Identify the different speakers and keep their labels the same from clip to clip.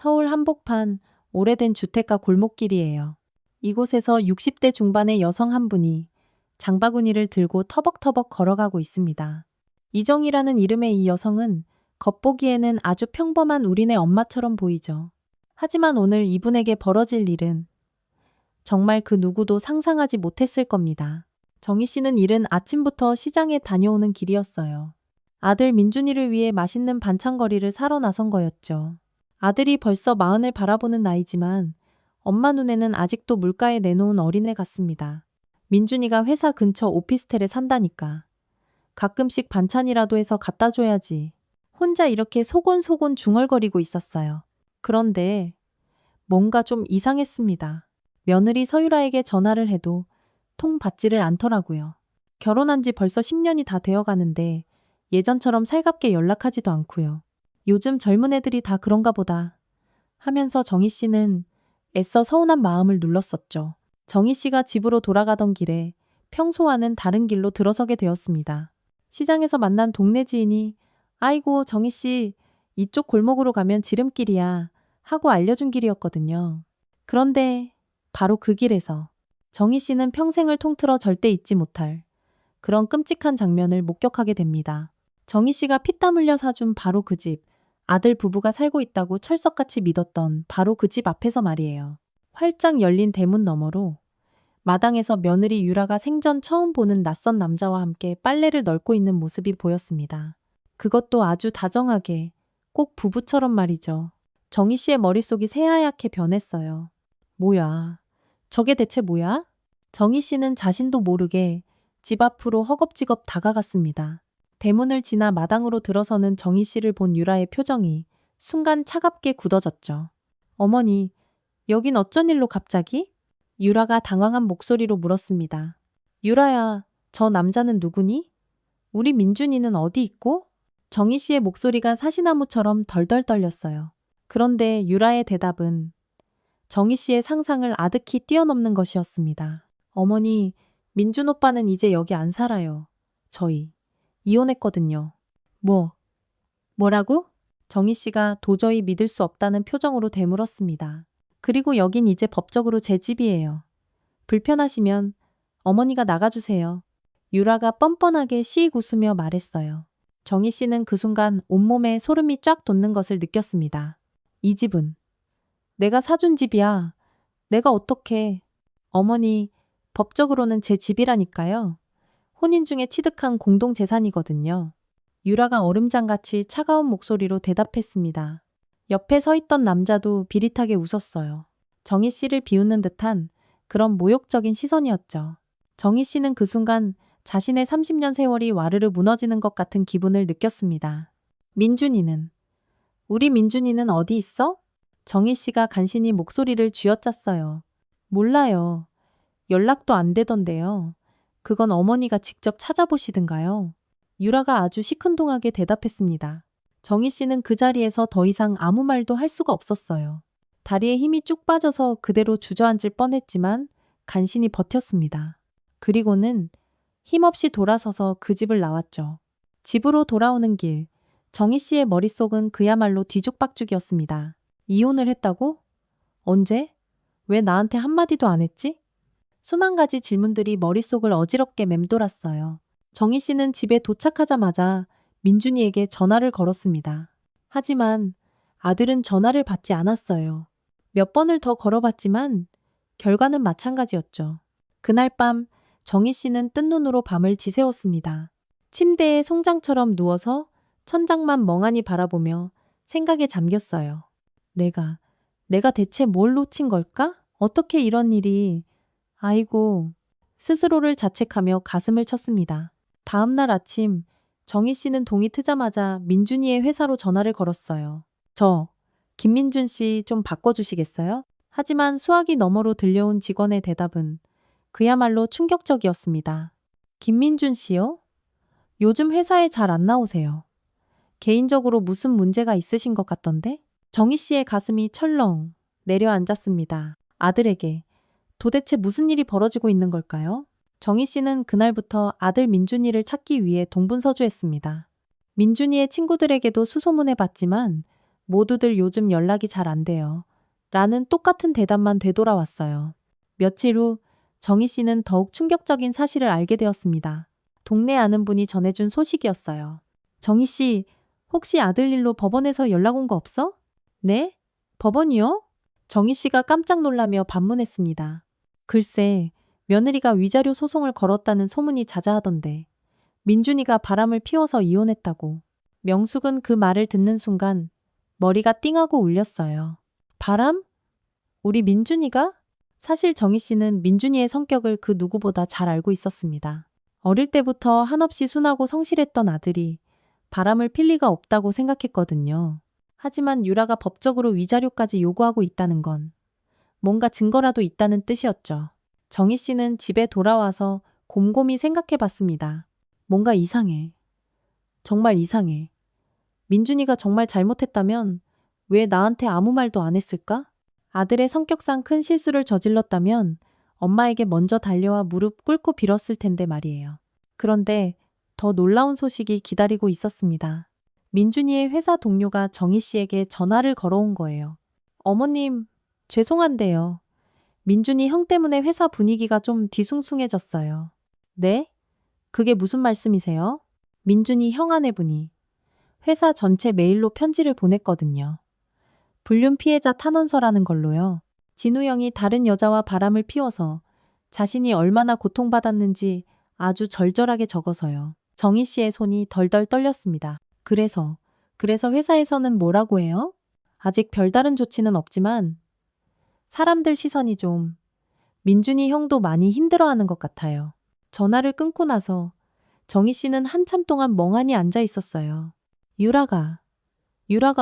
Speaker 1: 서울 한복판 오래된 주택가 골목길이에요. 이곳에서 60대 중반의 여성 한 분이 장바구니를 들고 터벅터벅 걸어가고 있습니다. 이정희라는 이름의 이 여성은 겉보기에는 아주 평범한 우리네 엄마처럼 보이죠. 하지만 오늘 이분에게 벌어질 일은 정말 그 누구도 상상하지 못했을 겁니다. 정희 씨는 이른 아침부터 시장에 다녀오는 길이었어요. 아들 민준이를 위해 맛있는 반찬거리를 사러 나선 거였죠. 아들이 벌써 40을 바라보는 나이지만 엄마 눈에는 아직도 물가에 내놓은 어린애 같습니다. 민준이가 회사 근처 오피스텔에 산다니까. 가끔씩 반찬이라도 해서 갖다 줘야지. 혼자 이렇게 소곤소곤 중얼거리고 있었어요. 그런데 뭔가 좀 이상했습니다. 며느리 서유라에게 전화를 해도 통 받지를 않더라고요. 결혼한 지 벌써 10년이 다 되어 가는데 예전처럼 살갑게 연락하지도 않고요. 요즘 젊은 애들이 다 그런가 보다 하면서 정희 씨는 애써 서운한 마음을 눌렀었죠. 정희 씨가 집으로 돌아가던 길에 평소와는 다른 길로 들어서게 되었습니다. 시장에서 만난 동네 지인이 아이고 정희 씨 이쪽 골목으로 가면 지름길이야 하고 알려준 길이었거든요. 그런데 바로 그 길에서 정희 씨는 평생을 통틀어 절대 잊지 못할 그런 끔찍한 장면을 목격하게 됩니다. 정희 씨가 피땀 흘려 사준 바로 그 집, 아들 부부가 살고 있다고 철석같이 믿었던 바로 그 집 앞에서 말이에요. 활짝 열린 대문 너머로 마당에서 며느리 유라가 생전 처음 보는 낯선 남자와 함께 빨래를 널고 있는 모습이 보였습니다. 그것도 아주 다정하게, 꼭 부부처럼 말이죠. 정희 씨의 머릿속이 새하얗게 변했어요. 뭐야? 저게 대체 뭐야? 정희 씨는 자신도 모르게 집 앞으로 허겁지겁 다가갔습니다. 대문을 지나 마당으로 들어서는 정희 씨를 본 유라의 표정이 순간 차갑게 굳어졌죠. 어머니, 여긴 어쩐 일로 갑자기? 유라가 당황한 목소리로 물었습니다. 유라야, 저 남자는 누구니? 우리 민준이는 어디 있고? 정희 씨의 목소리가 사시나무처럼 덜덜 떨렸어요. 그런데 유라의 대답은 정희 씨의 상상을 아득히 뛰어넘는 것이었습니다. 어머니, 민준 오빠는 이제 여기 안 살아요. 저희 이혼했거든요. 뭐라고? 정희 씨가 도저히 믿을 수 없다는 표정으로 되물었습니다. 그리고 여긴 이제 법적으로 제 집이에요. 불편하시면 어머니가 나가주세요. 유라가 뻔뻔하게 씩 웃으며 말했어요. 정희 씨는 그 순간 온몸에 소름이 쫙 돋는 것을 느꼈습니다. 이 집은 내가 사준 집이야. 내가 어떻게... 어머니, 법적으로는 제 집이라니까요. 혼인 중에 취득한 공동재산이거든요. 유라가 얼음장같이 차가운 목소리로 대답했습니다. 옆에 서 있던 남자도 비릿하게 웃었어요. 정희 씨를 비웃는 듯한 그런 모욕적인 시선이었죠. 정희 씨는 그 순간 자신의 30년 세월이 와르르 무너지는 것 같은 기분을 느꼈습니다. 민준이는? 우리 민준이는 어디 있어? 정희 씨가 간신히 목소리를 쥐어짰어요. 몰라요. 연락도 안 되던데요. 그건 어머니가 직접 찾아보시든가요. 유라가 아주 시큰둥하게 대답했습니다. 정희 씨는 그 자리에서 더 이상 아무 말도 할 수가 없었어요. 다리에 힘이 쭉 빠져서 그대로 주저앉을 뻔했지만 간신히 버텼습니다. 그리고는 힘없이 돌아서서 그 집을 나왔죠. 집으로 돌아오는 길, 정희 씨의 머릿속은 그야말로 뒤죽박죽이었습니다. 이혼을 했다고? 언제? 왜 나한테 한마디도 안 했지? 수만 가지 질문들이 머릿속을 어지럽게 맴돌았어요. 정희 씨는 집에 도착하자마자 민준이에게 전화를 걸었습니다. 하지만 아들은 전화를 받지 않았어요. 몇 번을 더 걸어봤지만 결과는 마찬가지였죠. 그날 밤 정희 씨는 뜬 눈으로 밤을 지새웠습니다. 침대에 송장처럼 누워서 천장만 멍하니 바라보며 생각에 잠겼어요. 내가 대체 뭘 놓친 걸까? 어떻게 이런 일이... 아이고... 스스로를 자책하며 가슴을 쳤습니다. 다음 날 아침 정희 씨는 동이 트자마자 민준이의 회사로 전화를 걸었어요. 김민준 씨 좀 바꿔주시겠어요? 하지만 수화기 너머로 들려온 직원의 대답은 그야말로 충격적이었습니다. 김민준 씨요? 요즘 회사에 잘 안 나오세요. 개인적으로 무슨 문제가 있으신 것 같던데? 정희 씨의 가슴이 철렁 내려앉았습니다. 아들에게 도대체 무슨 일이 벌어지고 있는 걸까요? 정희 씨는 그날부터 아들 민준이를 찾기 위해 동분서주했습니다. 민준이의 친구들에게도 수소문해봤지만 모두들 요즘 연락이 잘 안 돼요. 라는 똑같은 대답만 되돌아왔어요. 며칠 후 정희 씨는 더욱 충격적인 사실을 알게 되었습니다. 동네 아는 분이 전해준 소식이었어요. 정희 씨, 혹시 아들 일로 법원에서 연락 온 거 없어? 네? 법원이요? 정희 씨가 깜짝 놀라며 반문했습니다. 글쎄, 며느리가 위자료 소송을 걸었다는 소문이 자자하던데 민준이가 바람을 피워서 이혼했다고. 명숙은 그 말을 듣는 순간 머리가 띵하고 울렸어요. 바람? 우리 민준이가? 사실 정희 씨는 민준이의 성격을 그 누구보다 잘 알고 있었습니다. 어릴 때부터 한없이 순하고 성실했던 아들이 바람을 필 리가 없다고 생각했거든요. 하지만 유라가 법적으로 위자료까지 요구하고 있다는 건 뭔가 증거라도 있다는 뜻이었죠. 정희 씨는 집에 돌아와서 곰곰이 생각해 봤습니다. 뭔가 이상해. 정말 이상해. 민준이가 정말 잘못했다면 왜 나한테 아무 말도 안 했을까? 아들의 성격상 큰 실수를 저질렀다면 엄마에게 먼저 달려와 무릎 꿇고 빌었을 텐데 말이에요. 그런데 더 놀라운 소식이 기다리고 있었습니다. 민준이의 회사 동료가 정희 씨에게 전화를 걸어온 거예요. 어머님, 죄송한데요. 민준이 형 때문에 회사 분위기가 좀 뒤숭숭해졌어요. 네? 그게 무슨 말씀이세요? 민준이 형 아내분이 회사 전체 메일로 편지를 보냈거든요. 불륜 피해자 탄원서라는 걸로요. 진우 형이 다른 여자와 바람을 피워서 자신이 얼마나 고통받았는지 아주 절절하게 적어서요. 정희 씨의 손이 덜덜 떨렸습니다. 그래서 회사에서는 뭐라고 해요? 아직 별다른 조치는 없지만 사람들 시선이 좀 민준이 형도 많이 힘들어하는 것 같아요. 전화를 끊고 나서 정희 씨는 한참 동안 멍하니 앉아 있었어요. 유라가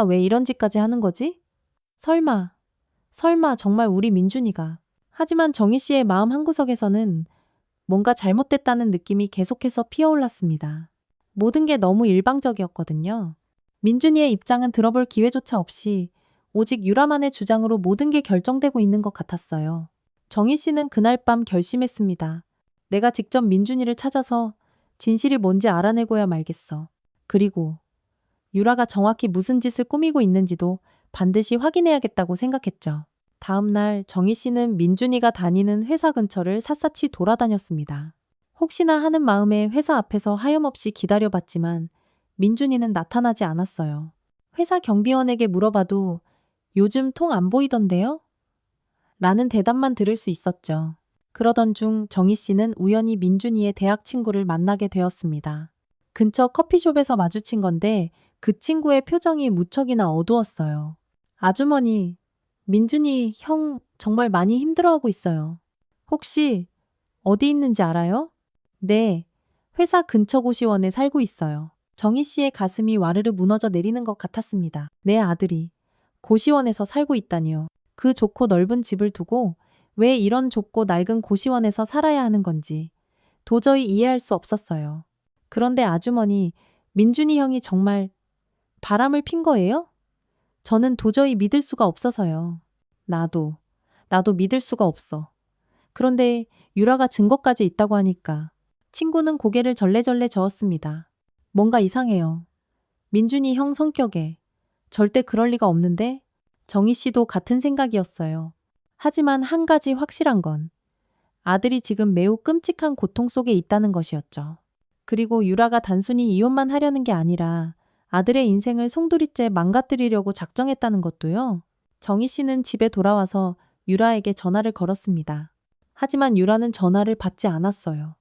Speaker 1: 왜 이런 짓까지 하는 거지? 설마 정말 우리 민준이가. 하지만 정희 씨의 마음 한구석에서는 뭔가 잘못됐다는 느낌이 계속해서 피어올랐습니다. 모든 게 너무 일방적이었거든요. 민준이의 입장은 들어볼 기회조차 없이 오직 유라만의 주장으로 모든 게 결정되고 있는 것 같았어요. 정희 씨는 그날 밤 결심했습니다. 내가 직접 민준이를 찾아서 진실이 뭔지 알아내고야 말겠어. 그리고 유라가 정확히 무슨 짓을 꾸미고 있는지도 반드시 확인해야겠다고 생각했죠. 다음 날 정희 씨는 민준이가 다니는 회사 근처를 샅샅이 돌아다녔습니다. 혹시나 하는 마음에 회사 앞에서 하염없이 기다려봤지만 민준이는 나타나지 않았어요. 회사 경비원에게 물어봐도 요즘 통 안 보이던데요? 라는 대답만 들을 수 있었죠. 그러던 중 정희 씨는 우연히 민준이의 대학 친구를 만나게 되었습니다. 근처 커피숍에서 마주친 건데 그 친구의 표정이 무척이나 어두웠어요. 아주머니, 민준이 형 정말 많이 힘들어하고 있어요. 혹시 어디 있는지 알아요? 네, 회사 근처 고시원에 살고 있어요. 정희 씨의 가슴이 와르르 무너져 내리는 것 같았습니다. 내 아들이 고시원에서 살고 있다니요. 그 좋고 넓은 집을 두고 왜 이런 좁고 낡은 고시원에서 살아야 하는 건지 도저히 이해할 수 없었어요. 그런데 아주머니, 민준이 형이 정말 바람을 핀 거예요? 저는 도저히 믿을 수가 없어서요. 나도 믿을 수가 없어. 그런데 유라가 증거까지 있다고 하니까 친구는 고개를 절레절레 저었습니다. 뭔가 이상해요. 민준이 형 성격에 절대 그럴 리가 없는데 정희 씨도 같은 생각이었어요. 하지만 한 가지 확실한 건 아들이 지금 매우 끔찍한 고통 속에 있다는 것이었죠. 그리고 유라가 단순히 이혼만 하려는 게 아니라 아들의 인생을 송두리째 망가뜨리려고 작정했다는 것도요. 정희 씨는 집에 돌아와서 유라에게 전화를 걸었습니다. 하지만 유라는 전화를 받지 않았어요.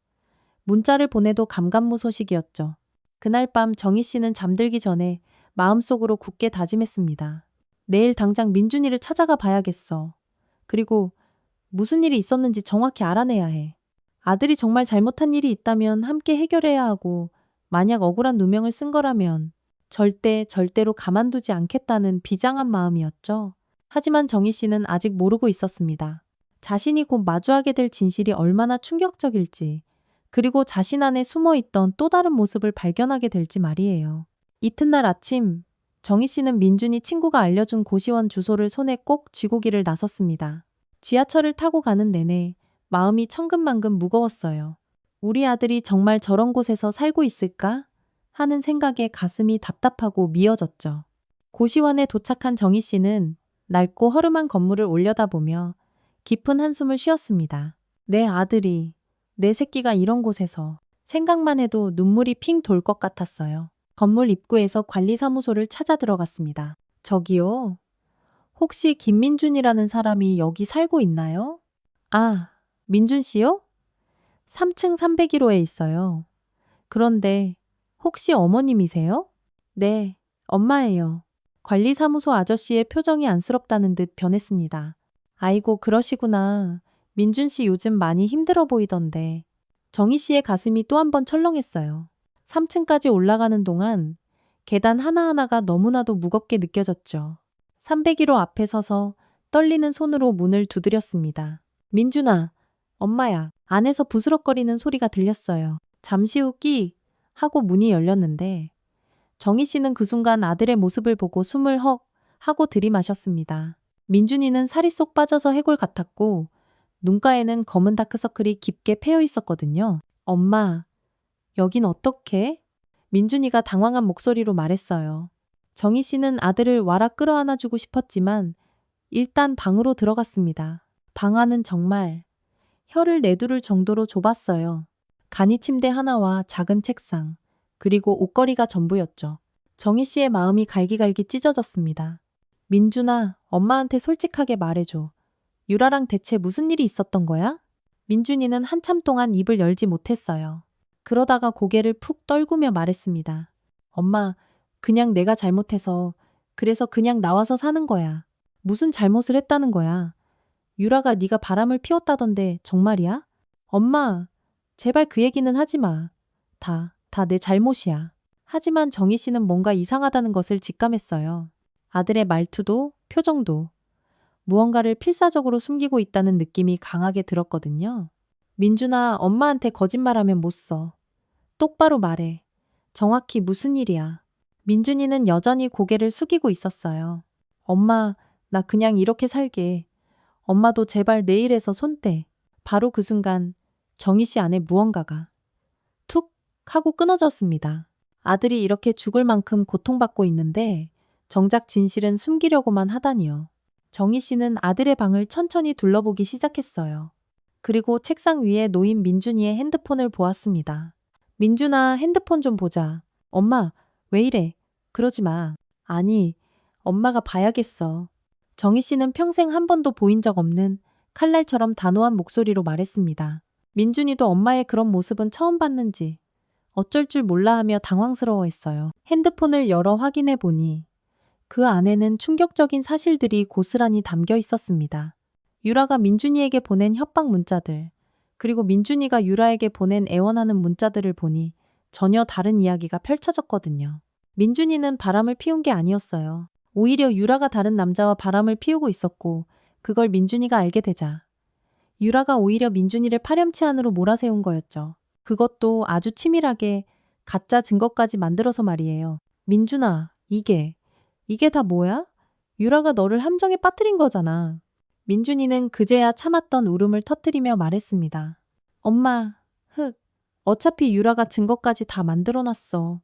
Speaker 1: 문자를 보내도 감감무소식이었죠. 그날 밤 정희 씨는 잠들기 전에 마음속으로 굳게 다짐했습니다. 내일 당장 민준이를 찾아가 봐야겠어. 그리고 무슨 일이 있었는지 정확히 알아내야 해. 아들이 정말 잘못한 일이 있다면 함께 해결해야 하고 만약 억울한 누명을 쓴 거라면 절대로 가만두지 않겠다는 비장한 마음이었죠. 하지만 정희 씨는 아직 모르고 있었습니다. 자신이 곧 마주하게 될 진실이 얼마나 충격적일지, 그리고 자신 안에 숨어있던 또 다른 모습을 발견하게 될지 말이에요. 이튿날 아침, 정희 씨는 민준이 친구가 알려준 고시원 주소를 손에 꼭 쥐고 길을 나섰습니다. 지하철을 타고 가는 내내 마음이 천근만근 무거웠어요. 우리 아들이 정말 저런 곳에서 살고 있을까? 하는 생각에 가슴이 답답하고 미어졌죠. 고시원에 도착한 정희 씨는 낡고 허름한 건물을 올려다보며 깊은 한숨을 쉬었습니다. 내 아들이, 내 새끼가 이런 곳에서 생각만 해도 눈물이 핑 돌 것 같았어요. 건물 입구에서 관리사무소를 찾아 들어갔습니다. 저기요. 혹시 김민준이라는 사람이 여기 살고 있나요? 아, 민준 씨요? 3층 301호에 있어요. 그런데 혹시 어머님이세요? 네, 엄마예요. 관리사무소 아저씨의 표정이 안쓰럽다는 듯 변했습니다. 아이고, 그러시구나. 민준 씨 요즘 많이 힘들어 보이던데. 정희 씨의 가슴이 또 한 번 철렁했어요. 3층까지 올라가는 동안 계단 하나하나가 너무나도 무겁게 느껴졌죠. 301호 앞에 서서 떨리는 손으로 문을 두드렸습니다. 민준아, 엄마야. 안에서 부스럭거리는 소리가 들렸어요. 잠시 후 끼익 하고 문이 열렸는데 정희 씨는 그 순간 아들의 모습을 보고 숨을 헉 하고 들이마셨습니다. 민준이는 살이 쏙 빠져서 해골 같았고 눈가에는 검은 다크서클이 깊게 패여 있었거든요. 엄마, 여긴 어떡해? 민준이가 당황한 목소리로 말했어요. 정희 씨는 아들을 와락 끌어안아주고 싶었지만 일단 방으로 들어갔습니다. 방 안은 정말 혀를 내두를 정도로 좁았어요. 간이 침대 하나와 작은 책상, 그리고 옷걸이가 전부였죠. 정희 씨의 마음이 갈기갈기 찢어졌습니다. 민준아, 엄마한테 솔직하게 말해줘. 유라랑 대체 무슨 일이 있었던 거야? 민준이는 한참 동안 입을 열지 못했어요. 그러다가 고개를 푹 떨구며 말했습니다. 엄마, 그냥 내가 잘못해서, 그래서 그냥 나와서 사는 거야. 무슨 잘못을 했다는 거야. 유라가 네가 바람을 피웠다던데 정말이야? 엄마, 제발 그 얘기는 하지 마. 다 내 잘못이야. 하지만 정희 씨는 뭔가 이상하다는 것을 직감했어요. 아들의 말투도 표정도 무언가를 필사적으로 숨기고 있다는 느낌이 강하게 들었거든요. 민준아, 엄마한테 거짓말하면 못 써. 똑바로 말해. 정확히 무슨 일이야? 민준이는 여전히 고개를 숙이고 있었어요. 엄마, 나 그냥 이렇게 살게. 엄마도 제발 내일에서 손 떼. 바로 그 순간 정희 씨 안에 무언가가 툭 하고 끊어졌습니다. 아들이 이렇게 죽을 만큼 고통받고 있는데 정작 진실은 숨기려고만 하다니요. 정희 씨는 아들의 방을 천천히 둘러보기 시작했어요. 그리고 책상 위에 놓인 민준이의 핸드폰을 보았습니다. 민준아, 핸드폰 좀 보자. 엄마, 왜 이래? 그러지 마. 아니, 엄마가 봐야겠어. 정희 씨는 평생 한 번도 보인 적 없는 칼날처럼 단호한 목소리로 말했습니다. 민준이도 엄마의 그런 모습은 처음 봤는지 어쩔 줄 몰라 하며 당황스러워했어요. 핸드폰을 열어 확인해 보니 그 안에는 충격적인 사실들이 고스란히 담겨 있었습니다. 유라가 민준이에게 보낸 협박 문자들, 그리고 민준이가 유라에게 보낸 애원하는 문자들을 보니 전혀 다른 이야기가 펼쳐졌거든요. 민준이는 바람을 피운 게 아니었어요. 오히려 유라가 다른 남자와 바람을 피우고 있었고 그걸 민준이가 알게 되자 유라가 오히려 민준이를 파렴치 안으로 몰아세운 거였죠. 그것도 아주 치밀하게 가짜 증거까지 만들어서 말이에요. 민준아, 이게 다 뭐야? 유라가 너를 함정에 빠뜨린 거잖아. 민준이는 그제야 참았던 울음을 터뜨리며 말했습니다. 엄마, 어차피 유라가 증거까지 다 만들어놨어.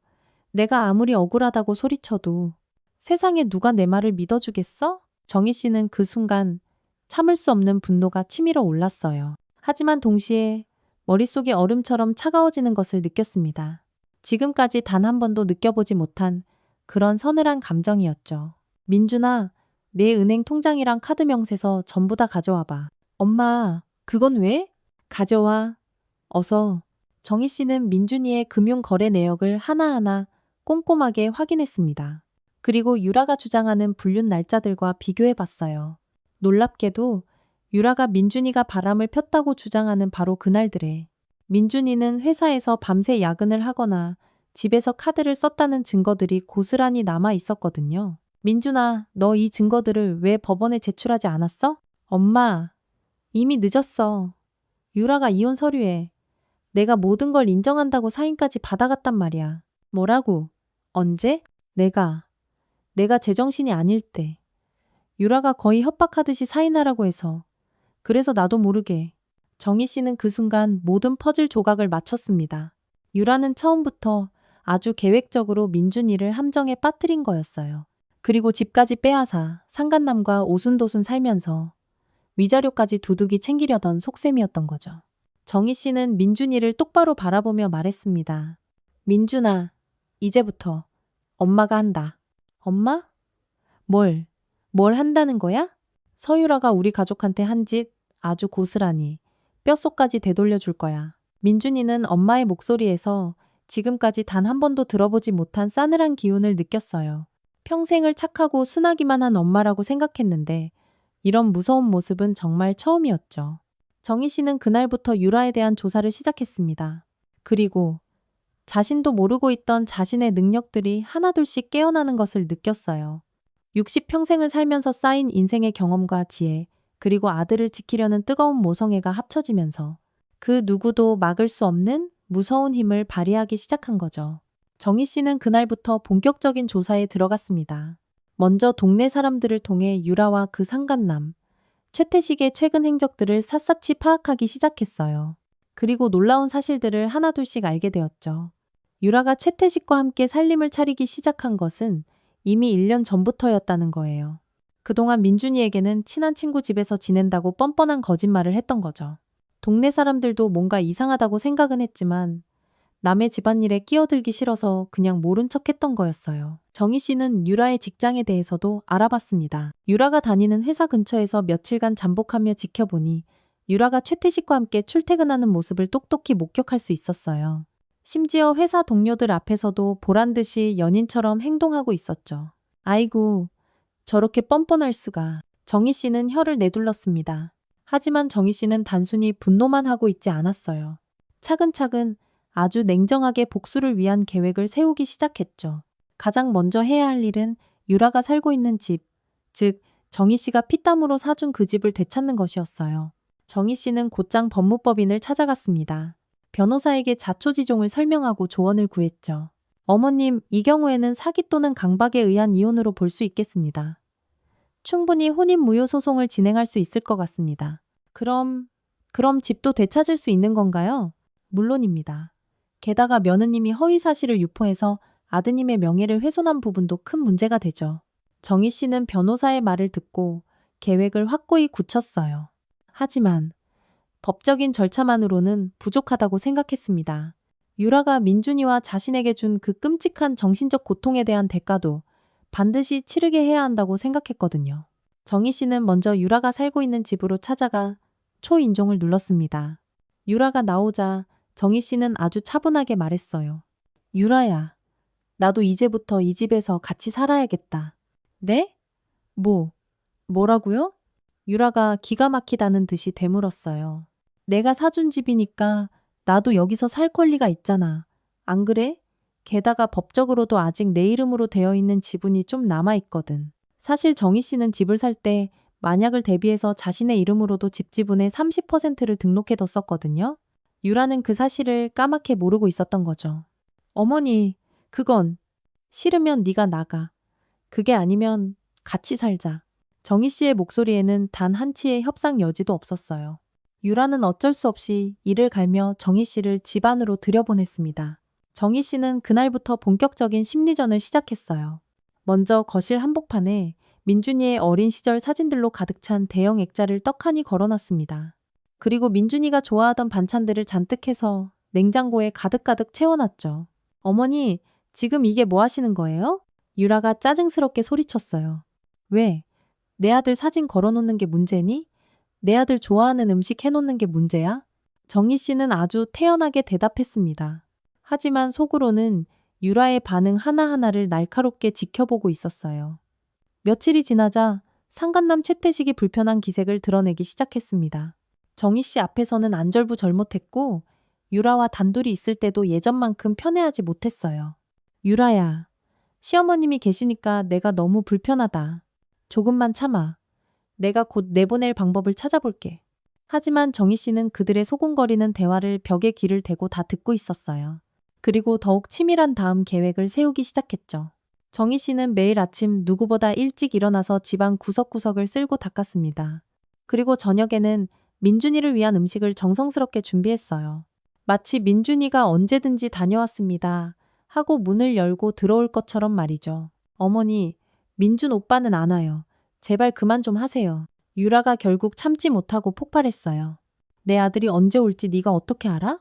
Speaker 1: 내가 아무리 억울하다고 소리쳐도 세상에 누가 내 말을 믿어주겠어? 정희 씨는 그 순간 참을 수 없는 분노가 치밀어 올랐어요. 하지만 동시에 머릿속이 얼음처럼 차가워지는 것을 느꼈습니다. 지금까지 단 한 번도 느껴보지 못한 그런 서늘한 감정이었죠. 민준아, 내 은행 통장이랑 카드 명세서 전부 다 가져와봐. 엄마, 그건 왜? 가져와. 어서. 정희 씨는 민준이의 금융 거래 내역을 하나하나 꼼꼼하게 확인했습니다. 그리고 유라가 주장하는 불륜 날짜들과 비교해 봤어요. 놀랍게도 유라가 민준이가 바람을 폈다고 주장하는 바로 그날들에 민준이는 회사에서 밤새 야근을 하거나 집에서 카드를 썼다는 증거들이 고스란히 남아 있었거든요. 민준아, 너 이 증거들을 왜 법원에 제출하지 않았어? 엄마, 이미 늦었어. 유라가 이혼 서류에 내가 모든 걸 인정한다고 사인까지 받아갔단 말이야. 뭐라고? 언제? 내가 제정신이 아닐 때. 유라가 거의 협박하듯이 사인하라고 해서. 그래서 나도 모르게. 정희 씨는 그 순간 모든 퍼즐 조각을 맞췄습니다. 유라는 처음부터 아주 계획적으로 민준이를 함정에 빠뜨린 거였어요. 그리고 집까지 빼앗아 상간남과 오순도순 살면서 위자료까지 두둑이 챙기려던 속셈이었던 거죠. 정희 씨는 민준이를 똑바로 바라보며 말했습니다. 민준아, 이제부터 엄마가 한다. 엄마? 뭘 한다는 거야? 서유라가 우리 가족한테 한 짓 아주 고스란히 뼛속까지 되돌려 줄 거야. 민준이는 엄마의 목소리에서 지금까지 단 한 번도 들어보지 못한 싸늘한 기운을 느꼈어요. 평생을 착하고 순하기만 한 엄마라고 생각했는데 이런 무서운 모습은 정말 처음이었죠. 정희 씨는 그날부터 유라에 대한 조사를 시작했습니다. 그리고 자신도 모르고 있던 자신의 능력들이 하나둘씩 깨어나는 것을 느꼈어요. 60평생을 살면서 쌓인 인생의 경험과 지혜, 그리고 아들을 지키려는 뜨거운 모성애가 합쳐지면서 그 누구도 막을 수 없는 무서운 힘을 발휘하기 시작한 거죠. 정희 씨는 그날부터 본격적인 조사에 들어갔습니다. 먼저 동네 사람들을 통해 유라와 그 상간남, 최태식의 최근 행적들을 샅샅이 파악하기 시작했어요. 그리고 놀라운 사실들을 하나둘씩 알게 되었죠. 유라가 최태식과 함께 살림을 차리기 시작한 것은 이미 1년 전부터였다는 거예요. 그동안 민준이에게는 친한 친구 집에서 지낸다고 뻔뻔한 거짓말을 했던 거죠. 동네 사람들도 뭔가 이상하다고 생각은 했지만 남의 집안일에 끼어들기 싫어서 그냥 모른 척 했던 거였어요. 정희 씨는 유라의 직장에 대해서도 알아봤습니다. 유라가 다니는 회사 근처에서 며칠간 잠복하며 지켜보니 유라가 최태식과 함께 출퇴근하는 모습을 똑똑히 목격할 수 있었어요. 심지어 회사 동료들 앞에서도 보란 듯이 연인처럼 행동하고 있었죠. 아이고, 저렇게 뻔뻔할 수가. 정희 씨는 혀를 내둘렀습니다. 하지만 정희 씨는 단순히 분노만 하고 있지 않았어요. 차근차근 아주 냉정하게 복수를 위한 계획을 세우기 시작했죠. 가장 먼저 해야 할 일은 유라가 살고 있는 집, 즉 정희 씨가 피땀으로 사준 그 집을 되찾는 것이었어요. 정희 씨는 곧장 법무법인을 찾아갔습니다. 변호사에게 자초지종을 설명하고 조언을 구했죠. 어머님, 이 경우에는 사기 또는 강박에 의한 이혼으로 볼 수 있겠습니다. 충분히 혼인무효 소송을 진행할 수 있을 것 같습니다. 그럼 집도 되찾을 수 있는 건가요? 물론입니다. 게다가 며느님이 허위 사실을 유포해서 아드님의 명예를 훼손한 부분도 큰 문제가 되죠. 정희 씨는 변호사의 말을 듣고 계획을 확고히 굳혔어요. 하지만 법적인 절차만으로는 부족하다고 생각했습니다. 유라가 민준이와 자신에게 준 그 끔찍한 정신적 고통에 대한 대가도 반드시 치르게 해야 한다고 생각했거든요. 정희 씨는 먼저 유라가 살고 있는 집으로 찾아가 초인종을 눌렀습니다. 유라가 나오자 정희 씨는 아주 차분하게 말했어요. 유라야, 나도 이제부터 이 집에서 같이 살아야겠다. 네? 뭐라고요? 유라가 기가 막히다는 듯이 되물었어요. 내가 사준 집이니까 나도 여기서 살 권리가 있잖아. 안 그래? 게다가 법적으로도 아직 내 이름으로 되어 있는 지분이 좀 남아있거든. 사실 정희 씨는 집을 살 때 만약을 대비해서 자신의 이름으로도 집 지분의 30%를 등록해뒀었거든요. 유라는 그 사실을 까맣게 모르고 있었던 거죠. 어머니, 그건 싫으면 네가 나가. 그게 아니면 같이 살자. 정희 씨의 목소리에는 단 한치의 협상 여지도 없었어요. 유라는 어쩔 수 없이 이를 갈며 정희 씨를 집 안으로 들여보냈습니다. 정희 씨는 그날부터 본격적인 심리전을 시작했어요. 먼저 거실 한복판에 민준이의 어린 시절 사진들로 가득 찬 대형 액자를 떡하니 걸어놨습니다. 그리고 민준이가 좋아하던 반찬들을 잔뜩 해서 냉장고에 가득가득 채워놨죠. 어머니, 지금 이게 뭐 하시는 거예요? 유라가 짜증스럽게 소리쳤어요. 왜? 내 아들 사진 걸어놓는 게 문제니? 내 아들 좋아하는 음식 해놓는 게 문제야? 정희 씨는 아주 태연하게 대답했습니다. 하지만 속으로는 유라의 반응 하나하나를 날카롭게 지켜보고 있었어요. 며칠이 지나자 상간남 최태식이 불편한 기색을 드러내기 시작했습니다. 정희 씨 앞에서는 안절부절못했고 유라와 단둘이 있을 때도 예전만큼 편해하지 못했어요. 유라야, 시어머님이 계시니까 내가 너무 불편하다. 조금만 참아. 내가 곧 내보낼 방법을 찾아볼게. 하지만 정희 씨는 그들의 소곤거리는 대화를 벽에 귀를 대고 다 듣고 있었어요. 그리고 더욱 치밀한 다음 계획을 세우기 시작했죠. 정희 씨는 매일 아침 누구보다 일찍 일어나서 집안 구석구석을 쓸고 닦았습니다. 그리고 저녁에는 민준이를 위한 음식을 정성스럽게 준비했어요. 마치 민준이가 언제든지 다녀왔습니다 하고 문을 열고 들어올 것처럼 말이죠. 어머니, 민준 오빠는 안 와요. 제발 그만 좀 하세요. 유라가 결국 참지 못하고 폭발했어요. 내 아들이 언제 올지 네가 어떻게 알아?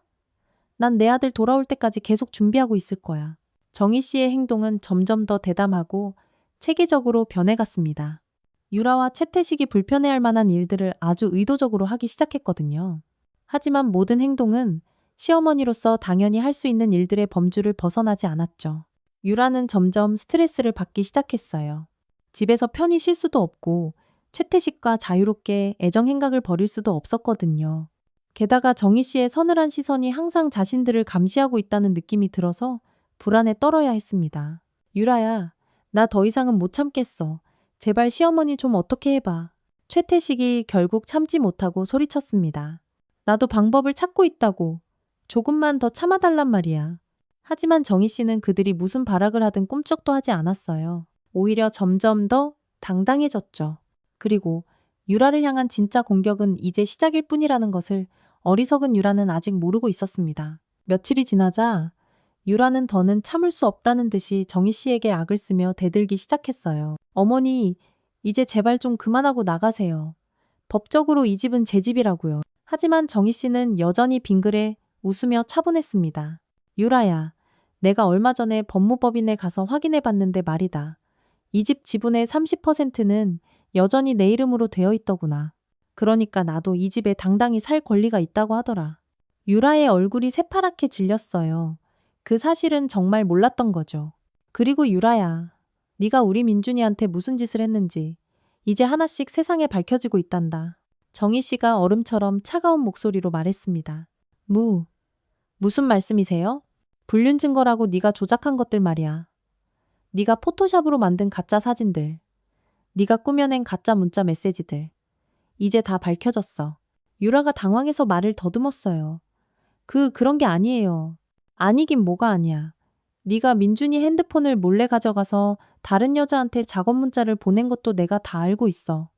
Speaker 1: 난 내 아들 돌아올 때까지 계속 준비하고 있을 거야. 정희 씨의 행동은 점점 더 대담하고 체계적으로 변해갔습니다. 유라와 최태식이 불편해할 만한 일들을 아주 의도적으로 하기 시작했거든요. 하지만 모든 행동은 시어머니로서 당연히 할 수 있는 일들의 범주를 벗어나지 않았죠. 유라는 점점 스트레스를 받기 시작했어요. 집에서 편히 쉴 수도 없고 최태식과 자유롭게 애정 행각을 벌일 수도 없었거든요. 게다가 정희 씨의 서늘한 시선이 항상 자신들을 감시하고 있다는 느낌이 들어서 불안에 떨어야 했습니다. 유라야, 나 더 이상은 못 참겠어. 제발 시어머니 좀 어떻게 해봐. 최태식이 결국 참지 못하고 소리쳤습니다. 나도 방법을 찾고 있다고. 조금만 더 참아달란 말이야. 하지만 정희 씨는 그들이 무슨 발악을 하든 꿈쩍도 하지 않았어요. 오히려 점점 더 당당해졌죠. 그리고 유라를 향한 진짜 공격은 이제 시작일 뿐이라는 것을 어리석은 유라는 아직 모르고 있었습니다. 며칠이 지나자 유라는 더는 참을 수 없다는 듯이 정희 씨에게 악을 쓰며 대들기 시작했어요. 어머니, 이제 제발 좀 그만하고 나가세요. 법적으로 이 집은 제 집이라고요. 하지만 정희 씨는 여전히 빙그레 웃으며 차분했습니다. 유라야, 내가 얼마 전에 법무법인에 가서 확인해 봤는데 말이다. 이 집 지분의 30%는 여전히 내 이름으로 되어 있더구나. 그러니까 나도 이 집에 당당히 살 권리가 있다고 하더라. 유라의 얼굴이 새파랗게 질렸어요. 그 사실은 정말 몰랐던 거죠. 그리고 유라야, 네가 우리 민준이한테 무슨 짓을 했는지 이제 하나씩 세상에 밝혀지고 있단다. 정희 씨가 얼음처럼 차가운 목소리로 말했습니다. 무슨 말씀이세요? 불륜 증거라고 네가 조작한 것들 말이야. 네가 포토샵으로 만든 가짜 사진들, 네가 꾸며낸 가짜 문자 메시지들. 이제 다 밝혀졌어. 유라가 당황해서 말을 더듬었어요. 그런 게 아니에요. 아니긴 뭐가 아니야. 네가 민준이 핸드폰을 몰래 가져가서 다른 여자한테 작업 문자를 보낸 것도 내가 다 알고 있어.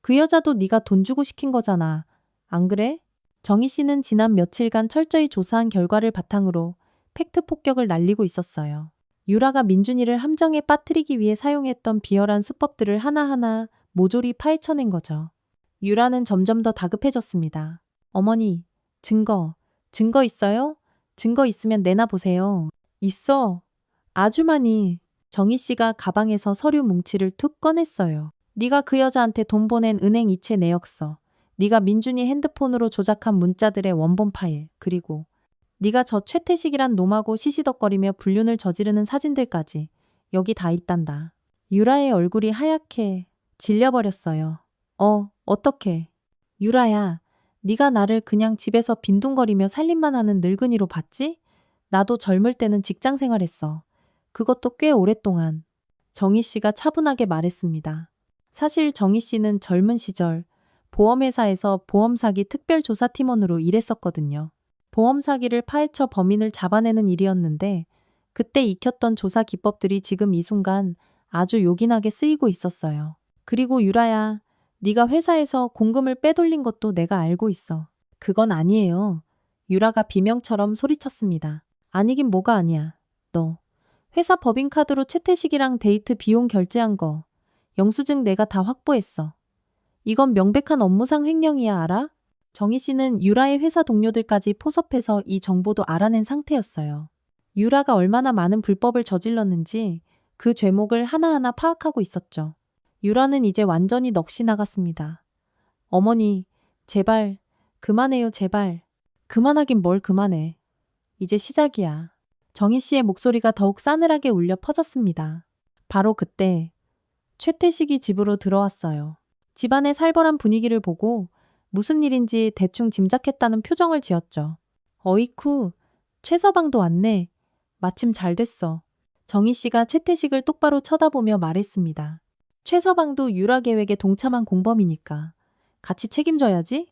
Speaker 1: 그 여자도 네가 돈 주고 시킨 거잖아. 안 그래? 정희 씨는 지난 며칠간 철저히 조사한 결과를 바탕으로 팩트 폭격을 날리고 있었어요. 유라가 민준이를 함정에 빠뜨리기 위해 사용했던 비열한 수법들을 하나하나 모조리 파헤쳐낸 거죠. 유라는 점점 더 다급해졌습니다. 어머니, 증거 있어요? 증거 있으면 내놔 보세요. 있어. 아주 많이. 정희 씨가 가방에서 서류 뭉치를 툭 꺼냈어요. 네가 그 여자한테 돈 보낸 은행 이체 내역서, 네가 민준이 핸드폰으로 조작한 문자들의 원본 파일, 그리고 네가 저 최태식이란 놈하고 시시덕거리며 불륜을 저지르는 사진들까지 여기 다 있단다. 유라의 얼굴이 하얗게 질려버렸어요. 어떡해. 유라야, 네가 나를 그냥 집에서 빈둥거리며 살림만 하는 늙은이로 봤지? 나도 젊을 때는 직장 생활했어. 그것도 꽤 오랫동안. 정희 씨가 차분하게 말했습니다. 사실 정희 씨는 젊은 시절 보험회사에서 보험사기 특별조사팀원으로 일했었거든요. 보험 사기를 파헤쳐 범인을 잡아내는 일이었는데 그때 익혔던 조사 기법들이 지금 이 순간 아주 요긴하게 쓰이고 있었어요. 그리고 유라야, 네가 회사에서 공금을 빼돌린 것도 내가 알고 있어. 그건 아니에요. 유라가 비명처럼 소리쳤습니다. 아니긴 뭐가 아니야. 너 회사 법인카드로 최태식이랑 데이트 비용 결제한 거 영수증 내가 다 확보했어. 이건 명백한 업무상 횡령이야, 알아? 정희 씨는 유라의 회사 동료들까지 포섭해서 이 정보도 알아낸 상태였어요. 유라가 얼마나 많은 불법을 저질렀는지 그 죄목을 하나하나 파악하고 있었죠. 유라는 이제 완전히 넋이 나갔습니다. 어머니, 제발, 그만해요, 제발. 그만하긴 뭘 그만해. 이제 시작이야. 정희 씨의 목소리가 더욱 싸늘하게 울려 퍼졌습니다. 바로 그때 최태식이 집으로 들어왔어요. 집안의 살벌한 분위기를 보고 무슨 일인지 대충 짐작했다는 표정을 지었죠. 어이쿠, 최서방도 왔네. 마침 잘 됐어. 정희 씨가 최태식을 똑바로 쳐다보며 말했습니다. 최서방도 유라 계획에 동참한 공범이니까 같이 책임져야지?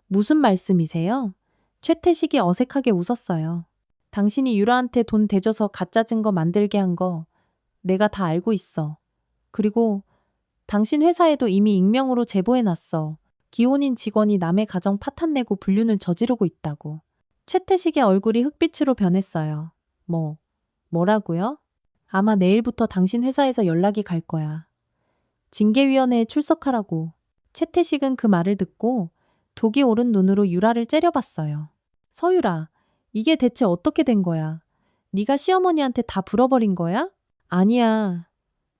Speaker 1: 무슨 말씀이세요? 최태식이 어색하게 웃었어요. 당신이 유라한테 돈 대줘서 가짜 증거 만들게 한 거 내가 다 알고 있어. 그리고 당신 회사에도 이미 익명으로 제보해놨어. 기혼인 직원이 남의 가정 파탄내고 불륜을 저지르고 있다고. 최태식의 얼굴이 흑빛으로 변했어요. 뭐라고요? 아마 내일부터 당신 회사에서 연락이 갈 거야. 징계위원회에 출석하라고. 최태식은 그 말을 듣고 독이 오른 눈으로 유라를 째려봤어요. 서유라, 이게 대체 어떻게 된 거야? 네가 시어머니한테 다 불어버린 거야? 아니야.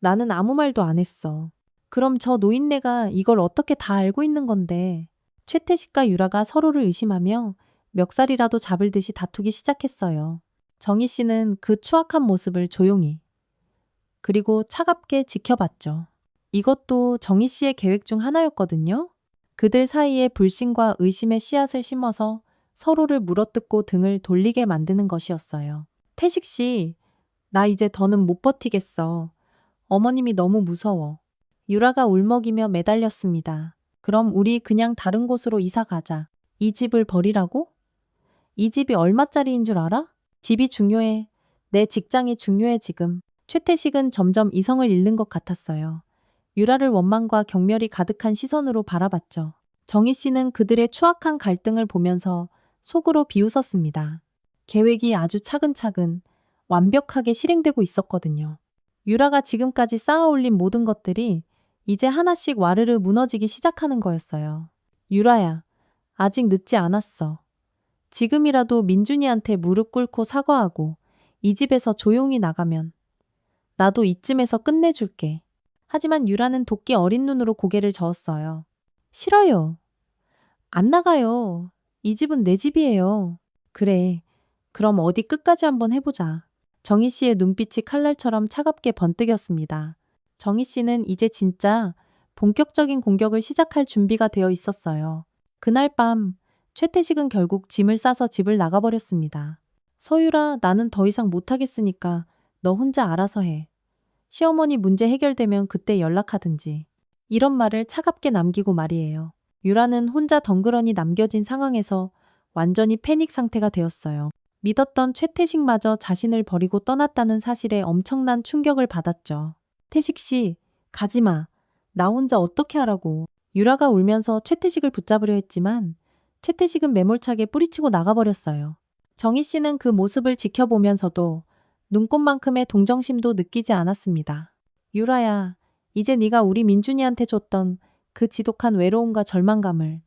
Speaker 1: 나는 아무 말도 안 했어. 그럼 저 노인네가 이걸 어떻게 다 알고 있는 건데. 최태식과 유라가 서로를 의심하며 멱살이라도 잡을 듯이 다투기 시작했어요. 정희 씨는 그 추악한 모습을 조용히 그리고 차갑게 지켜봤죠. 이것도 정희 씨의 계획 중 하나였거든요. 그들 사이에 불신과 의심의 씨앗을 심어서 서로를 물어뜯고 등을 돌리게 만드는 것이었어요. 태식 씨, 나 이제 더는 못 버티겠어. 어머님이 너무 무서워. 유라가 울먹이며 매달렸습니다. 그럼 우리 그냥 다른 곳으로 이사 가자. 이 집을 버리라고? 이 집이 얼마짜리인 줄 알아? 집이 중요해. 내 직장이 중요해 지금. 최태식은 점점 이성을 잃는 것 같았어요. 유라를 원망과 경멸이 가득한 시선으로 바라봤죠. 정희 씨는 그들의 추악한 갈등을 보면서 속으로 비웃었습니다. 계획이 아주 차근차근 완벽하게 실행되고 있었거든요. 유라가 지금까지 쌓아올린 모든 것들이 이제 하나씩 와르르 무너지기 시작하는 거였어요. 유라야, 아직 늦지 않았어. 지금이라도 민준이한테 무릎 꿇고 사과하고 이 집에서 조용히 나가면 나도 이쯤에서 끝내줄게. 하지만 유라는 도끼 어린 눈으로 고개를 저었어요. 싫어요. 안 나가요. 이 집은 내 집이에요. 그래. 그럼 어디 끝까지 한번 해보자. 정희 씨의 눈빛이 칼날처럼 차갑게 번뜩였습니다. 정희 씨는 이제 진짜 본격적인 공격을 시작할 준비가 되어 있었어요. 그날 밤 최태식은 결국 짐을 싸서 집을 나가버렸습니다. 서유라, 나는 더 이상 못하겠으니까 너 혼자 알아서 해. 시어머니 문제 해결되면 그때 연락하든지. 이런 말을 차갑게 남기고 말이에요. 유라는 혼자 덩그러니 남겨진 상황에서 완전히 패닉 상태가 되었어요. 믿었던 최태식마저 자신을 버리고 떠났다는 사실에 엄청난 충격을 받았죠. 태식 씨, 가지마. 나 혼자 어떻게 하라고. 유라가 울면서 최태식을 붙잡으려 했지만 최태식은 매몰차게 뿌리치고 나가버렸어요. 정희 씨는 그 모습을 지켜보면서도 눈꽃만큼의 동정심도 느끼지 않았습니다. 유라야, 이제 네가 우리 민준이한테 줬던 그 지독한 외로움과 절망감을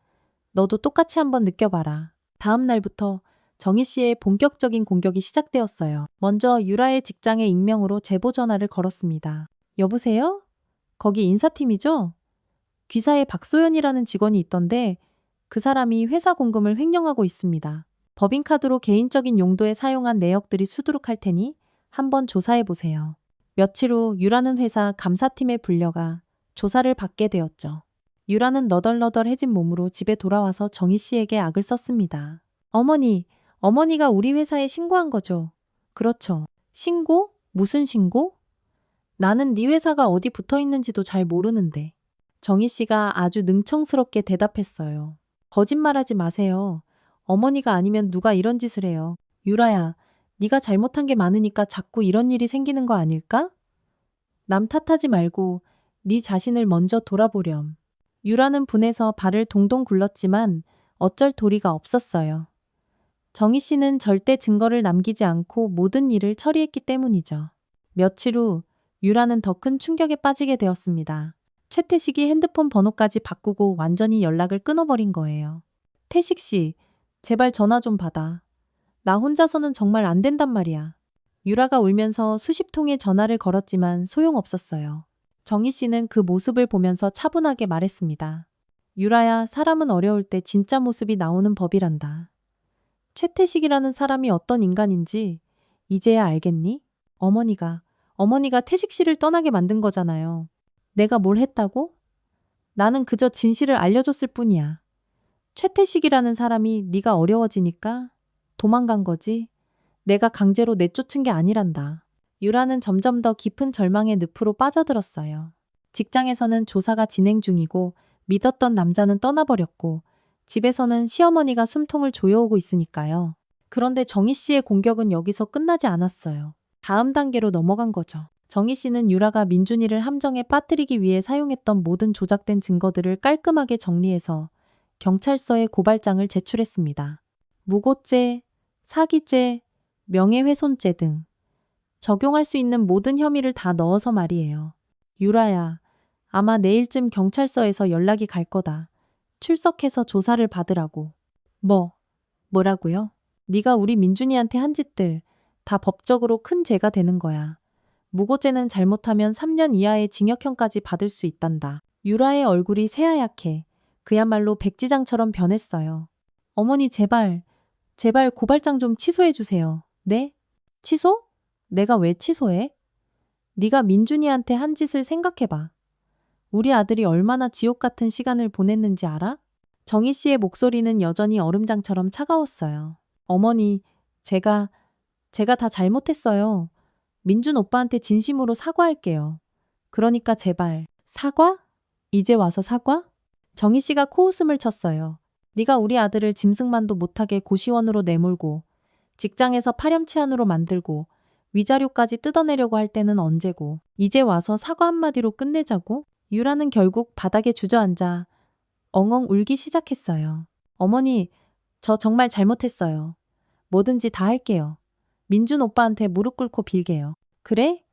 Speaker 1: 너도 똑같이 한번 느껴봐라. 다음 날부터 정희 씨의 본격적인 공격이 시작되었어요. 먼저 유라의 직장에 익명으로 제보 전화를 걸었습니다. 여보세요? 거기 인사팀이죠? 귀사에 박소연이라는 직원이 있던데 그 사람이 회사 공금을 횡령하고 있습니다. 법인카드로 개인적인 용도에 사용한 내역들이 수두룩할 테니 한번 조사해 보세요. 며칠 후 유라는 회사 감사팀에 불려가 조사를 받게 되었죠. 유라는 너덜너덜해진 몸으로 집에 돌아와서 정희 씨에게 악을 썼습니다. 어머니가 우리 회사에 신고한 거죠. 그렇죠. 신고? 무슨 신고? 나는 네 회사가 어디 붙어 있는지도 잘 모르는데. 정희 씨가 아주 능청스럽게 대답했어요. 거짓말하지 마세요. 어머니가 아니면 누가 이런 짓을 해요. 유라야, 네가 잘못한 게 많으니까 자꾸 이런 일이 생기는 거 아닐까? 남 탓하지 말고 네 자신을 먼저 돌아보렴. 유라는 분해서 발을 동동 굴렀지만 어쩔 도리가 없었어요. 정희 씨는 절대 증거를 남기지 않고 모든 일을 처리했기 때문이죠. 며칠 후 유라는 더 큰 충격에 빠지게 되었습니다. 최태식이 핸드폰 번호까지 바꾸고 완전히 연락을 끊어버린 거예요. 태식 씨, 제발 전화 좀 받아. 나 혼자서는 정말 안 된단 말이야. 유라가 울면서 수십 통의 전화를 걸었지만 소용없었어요. 정희 씨는 그 모습을 보면서 차분하게 말했습니다. 유라야, 사람은 어려울 때 진짜 모습이 나오는 법이란다. 최태식이라는 사람이 어떤 인간인지 이제야 알겠니? 어머니가 태식 씨를 떠나게 만든 거잖아요. 내가 뭘 했다고? 나는 그저 진실을 알려줬을 뿐이야. 최태식이라는 사람이 네가 어려워지니까 도망간 거지. 내가 강제로 내쫓은 게 아니란다. 유라는 점점 더 깊은 절망의 늪으로 빠져들었어요. 직장에서는 조사가 진행 중이고 믿었던 남자는 떠나버렸고 집에서는 시어머니가 숨통을 조여오고 있으니까요. 그런데 정희 씨의 공격은 여기서 끝나지 않았어요. 다음 단계로 넘어간 거죠. 정희 씨는 유라가 민준이를 함정에 빠뜨리기 위해 사용했던 모든 조작된 증거들을 깔끔하게 정리해서 경찰서에 고발장을 제출했습니다. 무고죄, 사기죄, 명예훼손죄 등 적용할 수 있는 모든 혐의를 다 넣어서 말이에요. 유라야, 아마 내일쯤 경찰서에서 연락이 갈 거다. 출석해서 조사를 받으라고. 뭐라고요? 네가 우리 민준이한테 한 짓들 다 법적으로 큰 죄가 되는 거야. 무고죄는 잘못하면 3년 이하의 징역형까지 받을 수 있단다. 유라의 얼굴이 새하얗게 그야말로 백지장처럼 변했어요. 어머니 제발 고발장 좀 취소해 주세요. 네? 취소? 내가 왜 취소해? 네가 민준이한테 한 짓을 생각해봐. 우리 아들이 얼마나 지옥 같은 시간을 보냈는지 알아? 정희 씨의 목소리는 여전히 얼음장처럼 차가웠어요. 어머니, 제가 다 잘못했어요. 민준 오빠한테 진심으로 사과할게요. 그러니까 제발. 사과? 이제 와서 사과? 정희 씨가 코웃음을 쳤어요. 네가 우리 아들을 짐승만도 못하게 고시원으로 내몰고 직장에서 파렴치한으로 만들고 위자료까지 뜯어내려고 할 때는 언제고 이제 와서 사과 한마디로 끝내자고? 유라는 결국 바닥에 주저앉아 엉엉 울기 시작했어요. 어머니, 저 정말 잘못했어요. 뭐든지 다 할게요. 민준 오빠한테 무릎 꿇고 빌게요. 그래?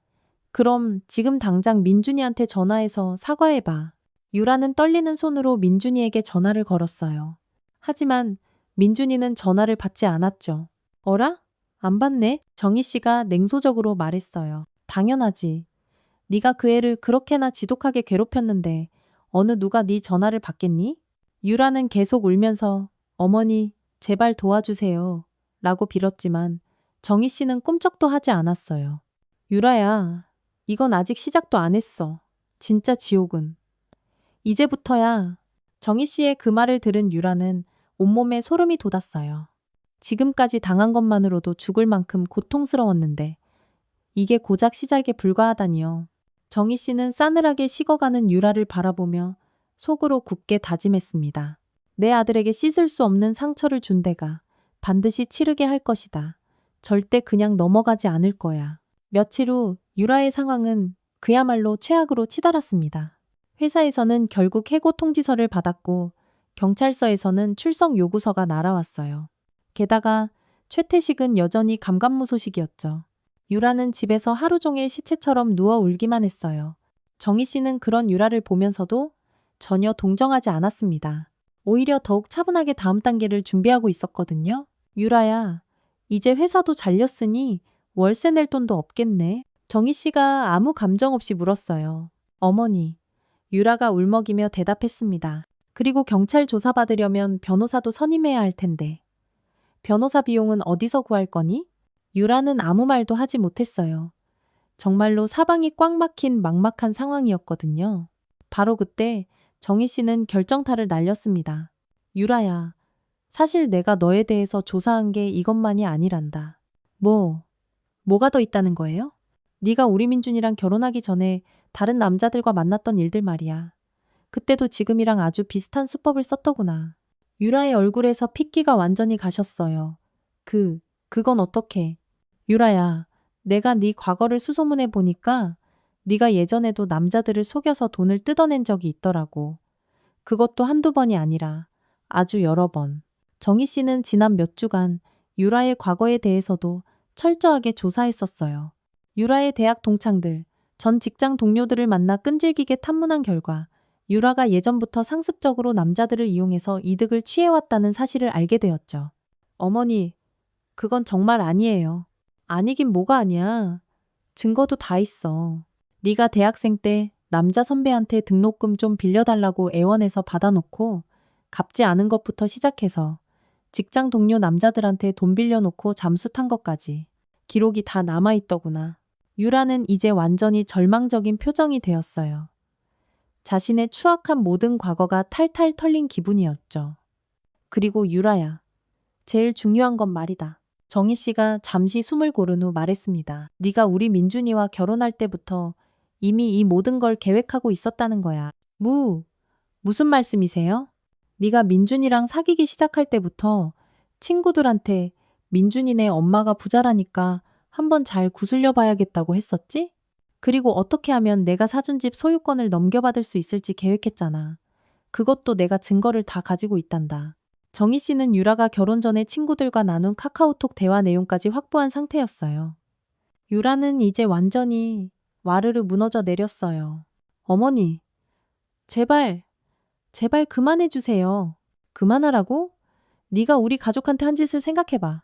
Speaker 1: 그럼 지금 당장 민준이한테 전화해서 사과해봐. 유라는 떨리는 손으로 민준이에게 전화를 걸었어요. 하지만 민준이는 전화를 받지 않았죠. 어라? 안 받네? 정희 씨가 냉소적으로 말했어요. 당연하지. 네가 그 애를 그렇게나 지독하게 괴롭혔는데 어느 누가 네 전화를 받겠니? 유라는 계속 울면서 어머니 제발 도와주세요 라고 빌었지만 정희 씨는 꿈쩍도 하지 않았어요. 유라야, 이건 아직 시작도 안 했어. 진짜 지옥은. 이제부터야. 정희 씨의 그 말을 들은 유라는 온몸에 소름이 돋았어요. 지금까지 당한 것만으로도 죽을 만큼 고통스러웠는데 이게 고작 시작에 불과하다니요. 정희 씨는 싸늘하게 식어가는 유라를 바라보며 속으로 굳게 다짐했습니다. 내 아들에게 씻을 수 없는 상처를 준 데가 반드시 치르게 할 것이다. 절대 그냥 넘어가지 않을 거야. 며칠 후 유라의 상황은 그야말로 최악으로 치달았습니다. 회사에서는 결국 해고 통지서를 받았고 경찰서에서는 출석 요구서가 날아왔어요. 게다가 최태식은 여전히 감감무소식이었죠. 유라는 집에서 하루 종일 시체처럼 누워 울기만 했어요. 정희 씨는 그런 유라를 보면서도 전혀 동정하지 않았습니다. 오히려 더욱 차분하게 다음 단계를 준비하고 있었거든요. 유라야, 이제 회사도 잘렸으니 월세 낼 돈도 없겠네. 정희 씨가 아무 감정 없이 물었어요. 어머니, 유라가 울먹이며 대답했습니다. 그리고 경찰 조사받으려면 변호사도 선임해야 할 텐데. 변호사 비용은 어디서 구할 거니? 유라는 아무 말도 하지 못했어요. 정말로 사방이 꽉 막힌 막막한 상황이었거든요. 바로 그때 정희 씨는 결정타를 날렸습니다. 유라야, 사실 내가 너에 대해서 조사한 게 이것만이 아니란다. 뭐가 더 있다는 거예요? 네가 우리 민준이랑 결혼하기 전에 다른 남자들과 만났던 일들 말이야. 그때도 지금이랑 아주 비슷한 수법을 썼더구나. 유라의 얼굴에서 핏기가 완전히 가셨어요. 그건 어떻게? 유라야, 내가 네 과거를 수소문해 보니까 네가 예전에도 남자들을 속여서 돈을 뜯어낸 적이 있더라고. 그것도 한두 번이 아니라 아주 여러 번. 정희 씨는 지난 몇 주간 유라의 과거에 대해서도 철저하게 조사했었어요. 유라의 대학 동창들, 전 직장 동료들을 만나 끈질기게 탐문한 결과 유라가 예전부터 상습적으로 남자들을 이용해서 이득을 취해왔다는 사실을 알게 되었죠. 어머니, 그건 정말 아니에요. 아니긴 뭐가 아니야. 증거도 다 있어. 네가 대학생 때 남자 선배한테 등록금 좀 빌려달라고 애원해서 받아놓고 갚지 않은 것부터 시작해서 직장 동료 남자들한테 돈 빌려놓고 잠수 탄 것까지 기록이 다 남아있더구나. 유라는 이제 완전히 절망적인 표정이 되었어요. 자신의 추악한 모든 과거가 탈탈 털린 기분이었죠. 그리고 유라야, 제일 중요한 건 말이다. 정희 씨가 잠시 숨을 고른 후 말했습니다. 네가 우리 민준이와 결혼할 때부터 이미 이 모든 걸 계획하고 있었다는 거야. 무슨 말씀이세요? 네가 민준이랑 사귀기 시작할 때부터 친구들한테 민준이네 엄마가 부자라니까 한번 잘 구슬려 봐야겠다고 했었지? 그리고 어떻게 하면 내가 사준 집 소유권을 넘겨받을 수 있을지 계획했잖아. 그것도 내가 증거를 다 가지고 있단다. 정희 씨는 유라가 결혼 전에 친구들과 나눈 카카오톡 대화 내용까지 확보한 상태였어요. 유라는 이제 완전히 와르르 무너져 내렸어요. 어머니, 제발, 제발 그만해 주세요. 그만하라고? 네가 우리 가족한테 한 짓을 생각해봐.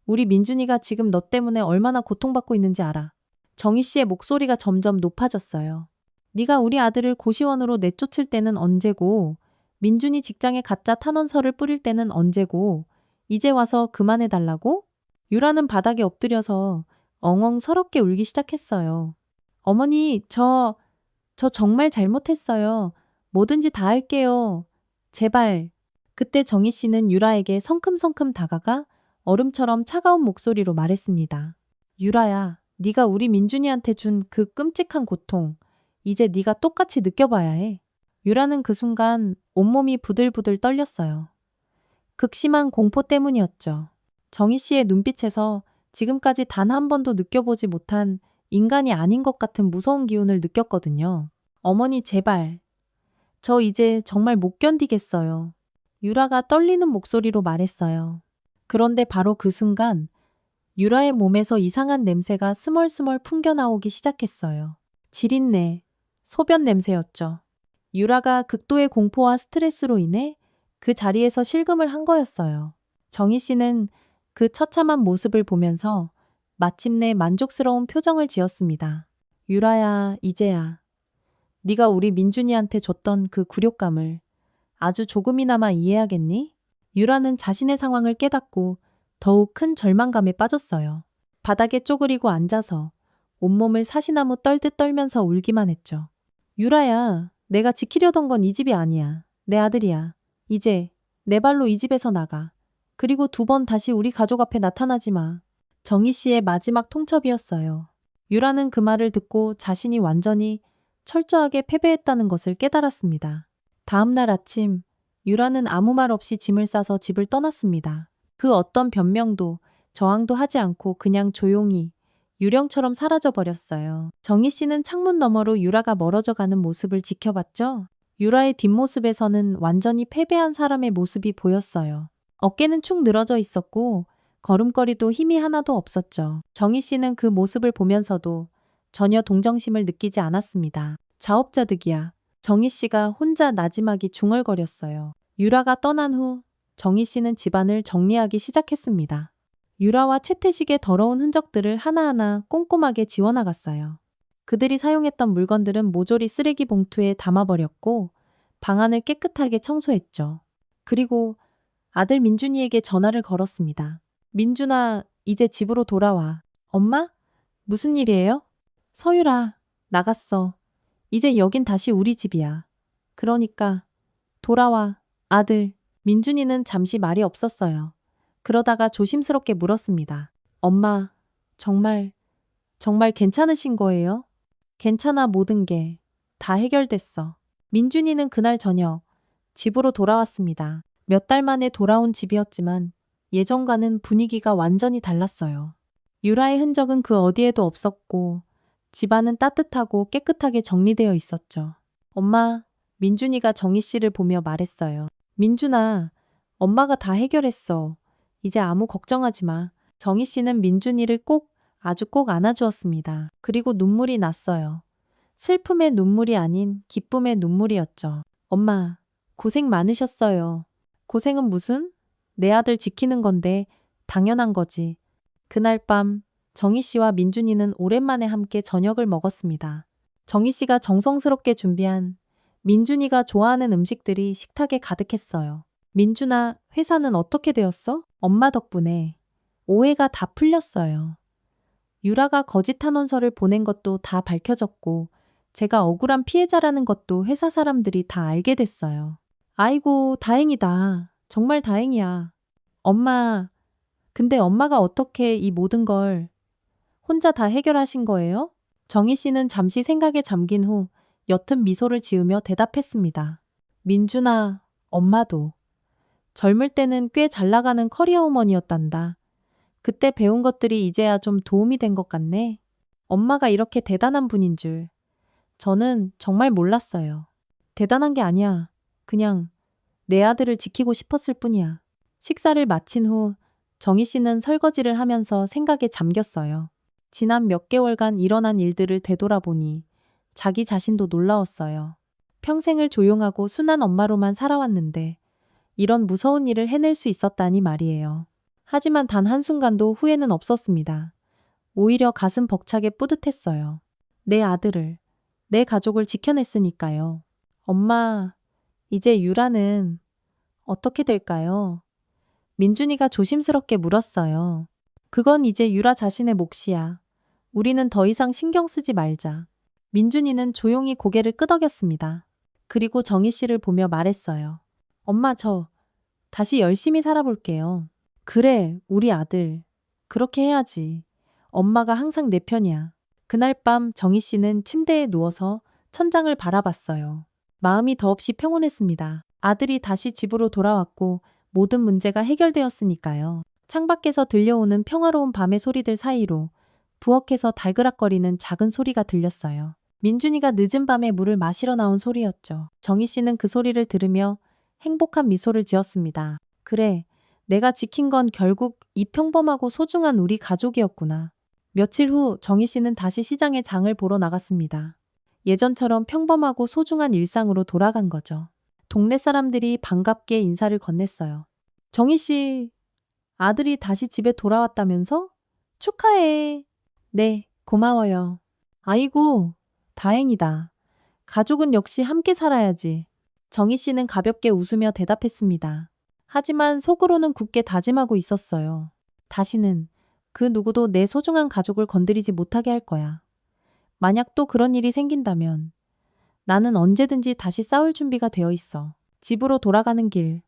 Speaker 1: 우리 민준이가 지금 너 때문에 얼마나 고통받고 있는지 알아. 정희 씨의 목소리가 점점 높아졌어요. 네가 우리 아들을 고시원으로 내쫓을 때는 언제고, 민준이 직장에 가짜 탄원서를 뿌릴 때는 언제고, 이제 와서 그만해달라고? 유라는 바닥에 엎드려서 엉엉 서럽게 울기 시작했어요. 어머니, 저 정말 잘못했어요. 뭐든지 다 할게요. 제발. 그때 정희 씨는 유라에게 성큼성큼 다가가 얼음처럼 차가운 목소리로 말했습니다. 유라야, 네가 우리 민준이한테 준 그 끔찍한 고통, 이제 네가 똑같이 느껴봐야 해. 유라는 그 순간 온몸이 부들부들 떨렸어요. 극심한 공포 때문이었죠. 정희 씨의 눈빛에서 지금까지 단 한 번도 느껴보지 못한 인간이 아닌 것 같은 무서운 기운을 느꼈거든요. 어머니 제발. 저 이제 정말 못 견디겠어요. 유라가 떨리는 목소리로 말했어요. 그런데 바로 그 순간 유라의 몸에서 이상한 냄새가 스멀스멀 풍겨나오기 시작했어요. 지린내, 소변 냄새였죠. 유라가 극도의 공포와 스트레스로 인해 그 자리에서 실금을 한 거였어요. 정희 씨는 그 처참한 모습을 보면서 마침내 만족스러운 표정을 지었습니다. 유라야, 이제야. 네가 우리 민준이한테 줬던 그 굴욕감을 아주 조금이나마 이해하겠니? 유라는 자신의 상황을 깨닫고 더욱 큰 절망감에 빠졌어요. 바닥에 쪼그리고 앉아서 온몸을 사시나무 떨듯 떨면서 울기만 했죠. 유라야, 내가 지키려던 건 이 집이 아니야. 내 아들이야. 이제 내 발로 이 집에서 나가. 그리고 2번 다시 우리 가족 앞에 나타나지 마. 정희 씨의 마지막 통첩이었어요. 유라는 그 말을 듣고 자신이 완전히 철저하게 패배했다는 것을 깨달았습니다. 다음 날 아침, 유라는 아무 말 없이 짐을 싸서 집을 떠났습니다. 그 어떤 변명도 저항도 하지 않고 그냥 조용히 유령처럼 사라져버렸어요. 정희 씨는 창문 너머로 유라가 멀어져 가는 모습을 지켜봤죠. 유라의 뒷모습에서는 완전히 패배한 사람의 모습이 보였어요. 어깨는 축 늘어져 있었고 걸음걸이도 힘이 하나도 없었죠. 정희 씨는 그 모습을 보면서도 전혀 동정심을 느끼지 않았습니다. 자업자득이야. 정희 씨가 혼자 나지막이 중얼거렸어요. 유라가 떠난 후 정희 씨는 집안을 정리하기 시작했습니다. 유라와 채태식의 더러운 흔적들을 하나하나 꼼꼼하게 지워나갔어요. 그들이 사용했던 물건들은 모조리 쓰레기 봉투에 담아버렸고 방안을 깨끗하게 청소했죠. 그리고 아들 민준이에게 전화를 걸었습니다. 민준아, 이제 집으로 돌아와. 엄마? 무슨 일이에요? 서유라, 나갔어. 이제 여긴 다시 우리 집이야. 그러니까 돌아와, 아들. 민준이는 잠시 말이 없었어요. 그러다가 조심스럽게 물었습니다. 엄마, 정말 괜찮으신 거예요? 괜찮아, 모든 게 다 해결됐어. 민준이는 그날 저녁 집으로 돌아왔습니다. 몇 달 만에 돌아온 집이었지만 예전과는 분위기가 완전히 달랐어요. 유라의 흔적은 그 어디에도 없었고 집안은 따뜻하고 깨끗하게 정리되어 있었죠. 엄마, 민준이가 정희 씨를 보며 말했어요. 민준아, 엄마가 다 해결했어. 이제 아무 걱정하지 마. 정희 씨는 민준이를 아주 꼭 안아주었습니다. 그리고 눈물이 났어요. 슬픔의 눈물이 아닌 기쁨의 눈물이었죠. 엄마, 고생 많으셨어요. 고생은 무슨? 내 아들 지키는 건데 당연한 거지. 그날 밤 정희 씨와 민준이는 오랜만에 함께 저녁을 먹었습니다. 정희 씨가 정성스럽게 준비한 민준이가 좋아하는 음식들이 식탁에 가득했어요. 민준아, 회사는 어떻게 되었어? 엄마 덕분에 오해가 다 풀렸어요. 유라가 거짓 탄원서를 보낸 것도 다 밝혀졌고 제가 억울한 피해자라는 것도 회사 사람들이 다 알게 됐어요. 아이고, 다행이다. 정말 다행이야. 엄마, 근데 엄마가 어떻게 이 모든 걸 혼자 다 해결하신 거예요? 정희 씨는 잠시 생각에 잠긴 후 옅은 미소를 지으며 대답했습니다. 민준아, 엄마도. 젊을 때는 꽤 잘 나가는 커리어 우먼이었단다. 그때 배운 것들이 이제야 좀 도움이 된 것 같네. 엄마가 이렇게 대단한 분인 줄. 저는 정말 몰랐어요. 대단한 게 아니야. 그냥 내 아들을 지키고 싶었을 뿐이야. 식사를 마친 후 정희 씨는 설거지를 하면서 생각에 잠겼어요. 지난 몇 개월간 일어난 일들을 되돌아보니 자기 자신도 놀라웠어요. 평생을 조용하고 순한 엄마로만 살아왔는데 이런 무서운 일을 해낼 수 있었다니 말이에요. 하지만 단 한순간도 후회는 없었습니다. 오히려 가슴 벅차게 뿌듯했어요. 내 아들을, 내 가족을 지켜냈으니까요. 엄마, 이제 유라는 어떻게 될까요? 민준이가 조심스럽게 물었어요. 그건 이제 유라 자신의 몫이야. 우리는 더 이상 신경 쓰지 말자. 민준이는 조용히 고개를 끄덕였습니다. 그리고 정희 씨를 보며 말했어요. 엄마, 저 다시 열심히 살아볼게요. 그래, 우리 아들. 그렇게 해야지. 엄마가 항상 내 편이야. 그날 밤 정희 씨는 침대에 누워서 천장을 바라봤어요. 마음이 더없이 평온했습니다. 아들이 다시 집으로 돌아왔고 모든 문제가 해결되었으니까요. 창밖에서 들려오는 평화로운 밤의 소리들 사이로 부엌에서 달그락거리는 작은 소리가 들렸어요. 민준이가 늦은 밤에 물을 마시러 나온 소리였죠. 정희 씨는 그 소리를 들으며 행복한 미소를 지었습니다. 그래, 내가 지킨 건 결국 이 평범하고 소중한 우리 가족이었구나. 며칠 후 정희 씨는 다시 시장에 장을 보러 나갔습니다. 예전처럼 평범하고 소중한 일상으로 돌아간 거죠. 동네 사람들이 반갑게 인사를 건넸어요. 정희 씨, 아들이 다시 집에 돌아왔다면서? 축하해. 네, 고마워요. 아이고, 다행이다. 가족은 역시 함께 살아야지. 정희 씨는 가볍게 웃으며 대답했습니다. 하지만 속으로는 굳게 다짐하고 있었어요. 다시는 그 누구도 내 소중한 가족을 건드리지 못하게 할 거야. 만약 또 그런 일이 생긴다면 나는 언제든지 다시 싸울 준비가 되어 있어. 집으로 돌아가는 길,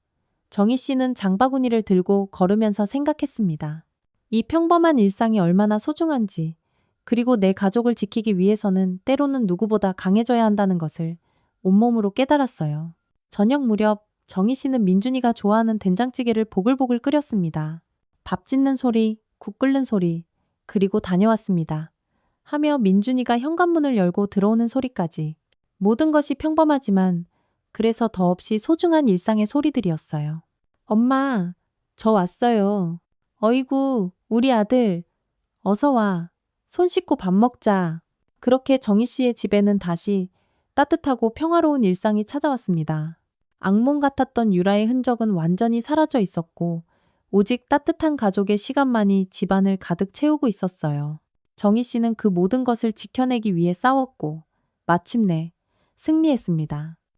Speaker 1: 정희 씨는 장바구니를 들고 걸으면서 생각했습니다. 이 평범한 일상이 얼마나 소중한지, 그리고 내 가족을 지키기 위해서는 때로는 누구보다 강해져야 한다는 것을 온몸으로 깨달았어요. 저녁 무렵 정희 씨는 민준이가 좋아하는 된장찌개를 보글보글 끓였습니다. 밥 짓는 소리, 국 끓는 소리, 그리고 다녀왔습니다. 하며 민준이가 현관문을 열고 들어오는 소리까지. 모든 것이 평범하지만 그래서 더없이 소중한 일상의 소리들이었어요. 엄마, 저 왔어요. 어이구, 우리 아들. 어서 와. 손 씻고 밥 먹자. 그렇게 정희 씨의 집에는 다시 따뜻하고 평화로운 일상이 찾아왔습니다. 악몽 같았던 유라의 흔적은 완전히 사라져 있었고 오직 따뜻한 가족의 시간만이 집안을 가득 채우고 있었어요. 정희 씨는 그 모든 것을 지켜내기 위해 싸웠고 마침내 승리했습니다.